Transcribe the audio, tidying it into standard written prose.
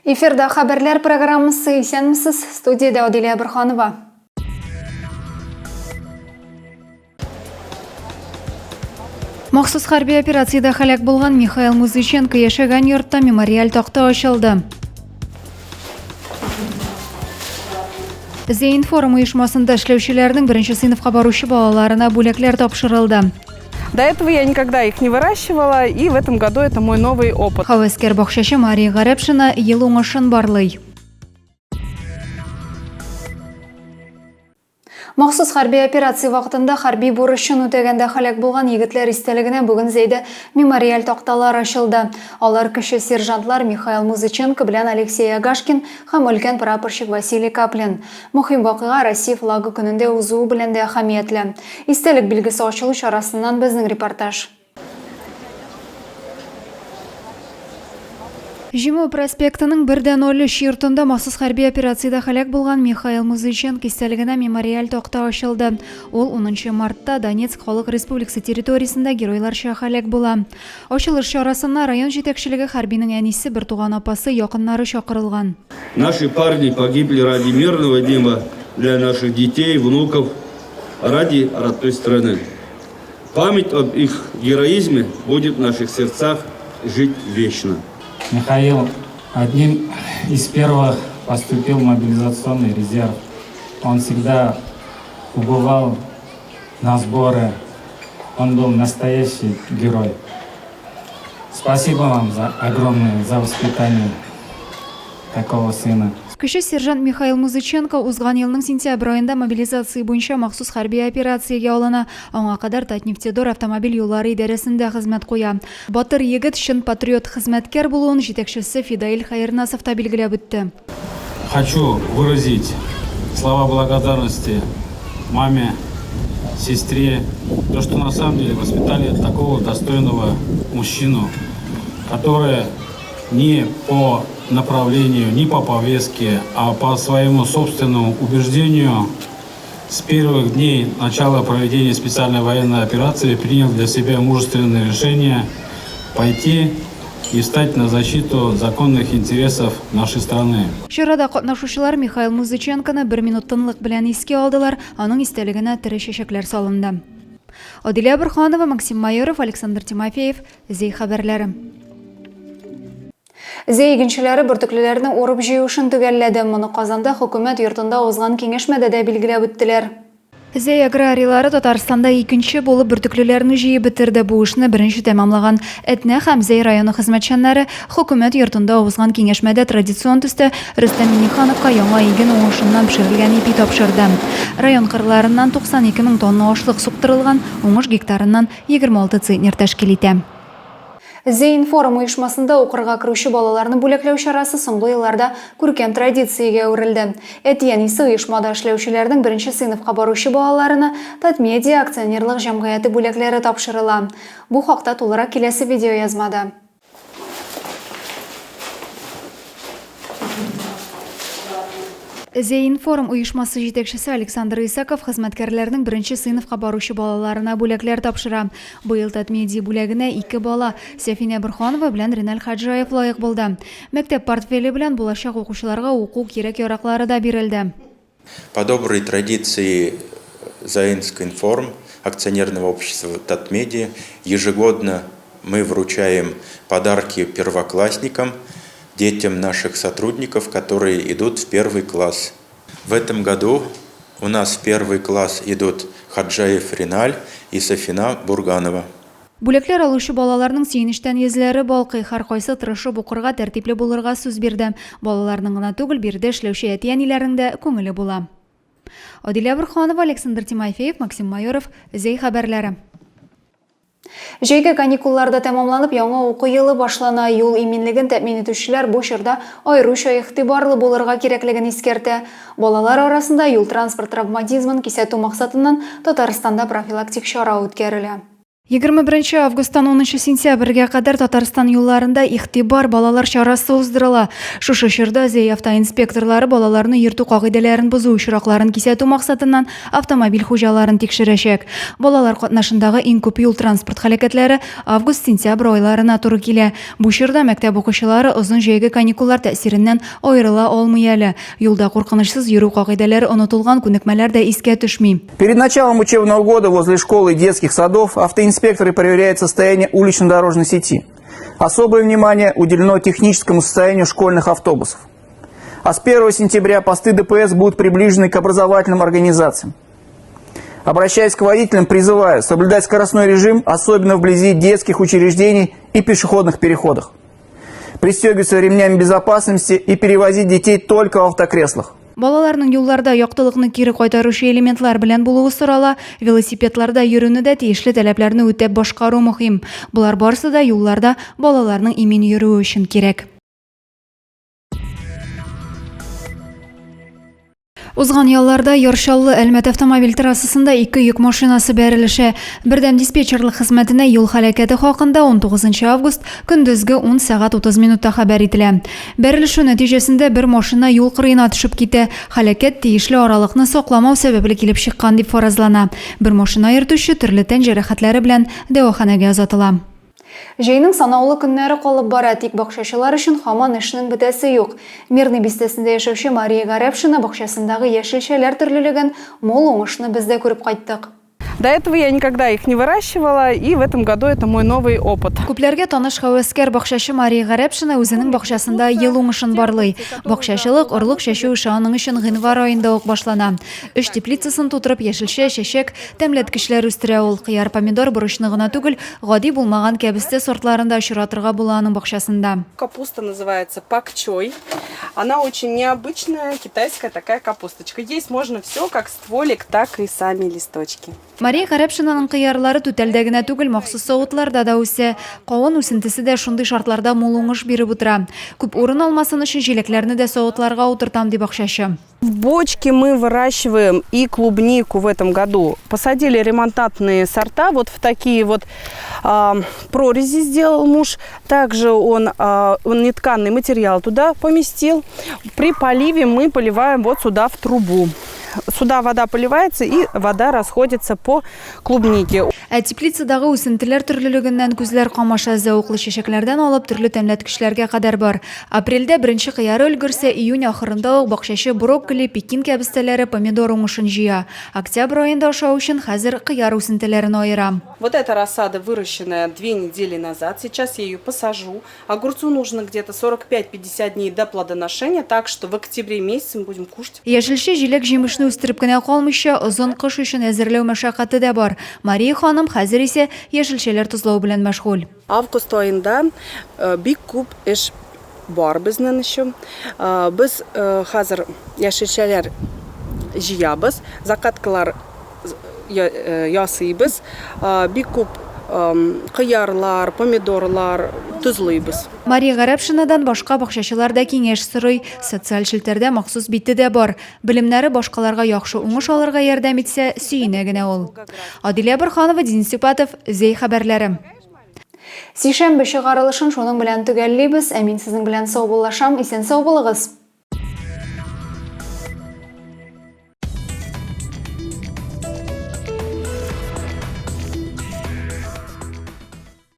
Эфирда хабарлар программасы исәнмесез, студияда Оделия Бурханова. Махсус хәрби операцияда халак булган Михаил Музыченко яшәгән йортта мемориаль такта ачылды. Зейн форум оешмасында эшләүчеләрнең беренче сыйныфка баручы балаларына бүләкләр тапшырылды. До этого я никогда их не выращивала, и в этом году это мой новый опыт. Хаваскер бакчачы Мария Гарепшина ел уңышын барлый. Махсус хәрби операция вакытында хәрби бурычын үтәгәндә халак булган егетләр истәлегенә бүген Зәйдә мемориаль такталар ачылды. Алар кеше сержантлар Михаил Музыченко белән Алексей Агашкин һәм өлкән прапорщик Василий Каплин. Мөһим вакыйга Россия флагы көнендә узуы белән дә әһәмиятле. Истәлек билгесе ачылу чарасыннан безнең репортаж. Җиңү проспектының 1-0 йортында махсус хәрби операцияда халак булган Михаил Музыченко истәлегенә мемориаль такта ачылды. Ул 10 мартта Донецк Халык Республикасы территориясендә геройларча халак була. Ачылыш чарасына район җитәкчелеге хәрбинең әнисе бер туган апасы якыннары чакырылган. Наши парни погибли ради мирного неба, для наших детей, внуков, ради родной страны. Память об их героизме будет в наших сердцах жить вечно. Михаил одним из первых поступил в мобилизационный резерв. Он всегда убывал на сборы. Он был настоящий герой. Спасибо вам огромное за воспитание такого сына. Кеше сержант Михаил Музыченко узган елның сентябрь айында мобилизация буенча махсус хәрби операциягә алына. Аңа кадәр Татнефтедор автомобиль юллары идарәсендә хезмәт куя. Батыр егет чын патриот хезмәткәр булуын җитәкчесе Фидаил Хайрнасов та билгеләп үтте. Хочу выразить слова благодарности маме, сестре, то, что на самом деле воспитали такого достойного мужчину, который не по направлению, не по повестке, а по своему собственному убеждению с первых дней начала проведения специальной военной операции принял для себя мужественное решение пойти и встать на защиту законных интересов нашей страны. Чарада катнашучылар Михаил Музыченконы 1 минут тынлык белән искә алдылар, аның истәлегенә тере чәчәкләр салынды. Оделия Бурханова, Максим Майоров, Александр Тимофеев, Зей хәбәрләре. Зей игенчеләре бөртеклеләрне урып җыюшын төгәлләде. Моны Казанда хөкүмәт йортында узган киңәшмәдә дә билгеләп үттеләр. Зей аграрийлары Татарстанда икенче булып бөртеклеләрне җыеп бетерде. Бу эшне беренче тәмамлаган Этнә һәм Зей районы хезмәтчәннәре хөкүмәт йортында узган киңәшмәдә традицион төстә Рөстәм Миңнехановка яңа иген уңышыннан пешерелгән ипи тапшырды. Район кырларыннан 92 000 тонна ашлык суктырылган, уңыш гектарыннан 26 центнер тәшкил итә. Зейн форум оешмасында укырга керүче балаларны бүләкләү чарасы соңгы елларда күркәм традициягә әверелде. Әтиянисе оешмада эшләүчеләрнең беренче сыйныфка баручы балаларына Татмедиа акционерлык җәмгыяте бүләкләре тапшырыла. Бу хакта тулырак киләсе видео язмада. Зейн форум оешмасы җитәкчесе Александр Исаков хезмәткәрләрнең беренче сыйныфка баручы балаларына бүләкләр тапшыра. Быел Татмедиа бүләгенә 2 бала Сәфинә Бурханова белән Реналь Хаджаев лаек булды. Мәктәп портфеле белән булачак укучыларга уку кирәк-яраклары да бирелде. По доброй традиции Заинский информ акционерного общества Татмедиа ежегодно мы вручаем подарки первоклассникам, детям наших сотрудников, которые идут в 1 класс. В этом году у нас в 1 класс идут Хаджаев Реналь и Сафина Бурганова. Бүләкләр алучы балаларның сөенештән йөзләре балкый, һәркайсы тырышып укырга, тәртипле булырга сүз бирде. Балаларның гына түгел, бирде эшләүче әти-әниләрнең дә күңеле була. Оделия Бурханова, Александр Тимофеев, Максим Майоров, Зей хәбәрләре. Җәйге каникулларда тәмамланып, яңа уку елы башлана. Юл иминлеген тәэмин итүчеләр бу чорда аеруча игътибарлы булырга кирәклеген искәртә. Балалар арасында юл транспорт травматизмын кисәтү максатыннан Татарстанда профилактик чара үткәрелә. 21 августтан 10 сентябрьгә кадәр Татарстан юлларында ихтибар балалар чарасы уздырыла. Шушы чорда Зей автоинспекторлары балаларны йөртү кагыйдәләрен бозу очракларын кисәтү максатыннан автомобиль хуҗаларын тикшерәчәк. Балалар катнашындагы иң күп юл транспорт һәлакәтләре август-сентябрь айларына туры килә. Бу чорда мәктәп укучылары озын җәйге каникуллар тәэсиреннән аерыла алмый әле. Юлда куркынычсыз йөрү кагыйдәләре онытылган күнекмәләр дә искә төшми. Перед началом учебного года возле школы и детских садов инспекторы проверяют состояние улично-дорожной сети. Особое внимание уделено техническому состоянию школьных автобусов. А с 1 сентября посты ДПС будут приближены к образовательным организациям. Обращаясь к водителям, призываю соблюдать скоростной режим, особенно вблизи детских учреждений и пешеходных переходах. Пристегиваться ремнями безопасности и перевозить детей только в автокреслах. Балаларның юлларда яктылыкны кире кайтаручы элементлар белән булуы сорала, велосипедларда йөрүне дә тиешле таләпләрне үтәп башкару мөһим. Булар барысы да юлларда балаларның имин йөрүе өчен кирәк. Узган ялларда Яршаллы Әлмәт автомобиль трассасында 2 йөк машинасы бәрелеше. Бердәм диспетчерлык хезмәтенә юл һәлакәте хакында 19 август көндезге 10 сәгать 30 минутта хәбәр ителә. Бәрелеше нәтиҗәсендә бер машина юл кырыена төшеп китә. Һәлакәт тиешле аралыкны сакламау сәбәпле килеп чыккан дип фаразлана. Бер машина йөртүче төрле тән җәрәхәтләре белән дәваханәгә озатыла. Җәйнең санаулы көннәре калып бара, тик бакчачылар өчен һаман эшнең бетәсе юк. Мирный бистәсендә яшәүче Мария Гарәпшина бакчасындагы яшелчәләр төрлелеген мол уңышны бездә күреп кайттык. До этого я никогда их не выращивала, и в этом году это мой новый опыт. Күпләргә таныш хәвәскәр бакчачы Мария Гарәпшина үзенең бакчасында ел уңышын барлый. Бакчачылык, орлык чәчү эше аның өчен гыйнвар аенда ук башлана. 3 теплицасын тутырып яшелчә, чәчәк, тәмләткечләр үстерә ул. Кыяр, помидор бурычны гына түгел, гади булмаган кәбестә сортларында очратырга була аның бакчасында. Капуста называется пакчой. Она очень необычная, китайская такая капусточка. Есть можно все, как стволик, так и сами листочки. Мария Гарәпшинаның кыярлары түтәлдә генә түгел, махсус савытларда да үсә. Кавын үсентесе дә шундый шартларда мул уңыш биреп утыра. Күп урын алмасын өчен җиләкләрне дә савытларга утыртам дип бакчачы. В бочке мы выращиваем и клубнику в этом году. Посадили ремонтантные сорта, вот в такие вот прорези сделал муж. Также он нетканный материал туда поместил. При поливе мы поливаем вот сюда в трубу. Сюда вода поливается и вода расходится по клубнике. Теплицадагы үсентеләр төрлелегеннән күзләр камаша, зәвыклы чәчәкләрдән алып төрле тәмләткечләргә кадәр бар. Апрельдә беренче кыяры өлгерсә, июнь ахырында ук бакчачы брокколи, пекин кәбестәләре, помидор уңышын җыя. Октябрь аенда ашау өчен хәзер кыяр үсентеләрен айыра. Вот эта рассада выращенная 2 недели назад. Сейчас я ее посажу. Огурцу нужно где-то 45-50 дней до плодоношения, так что в октябре месяце мы будем кушать. Яшелчә, җиләк, җимешне үстереп кенә калмыйча, озын кыш өчен әзерләү мәшәкате дә бар. Мария ханым хәзер исә яшелчәләр тозлау белән мәшгуль. Август айында бик күп эш бар безнең өчен. Без хәзер яшелчәләр җыябыз, закаткалар ясыйбыз, бик күп кыярлар, помидорлар тозлыйбыз. Мария Гарәпшинадан башка бакчачылар да киңәш сорый. Социаль челтәрдә махсус бите дә бар. Белемнәре башкаларга яхшы уңыш алырга ярдәм итсә, сөенә генә ул. Адилә Борханова, Денис Сипатов, Зей хәбәрләре. Сишәмбе чыгарылышын шуның белән төгәллибез. Ә мин сезнең белән сау булашам, исән сау булыгыз.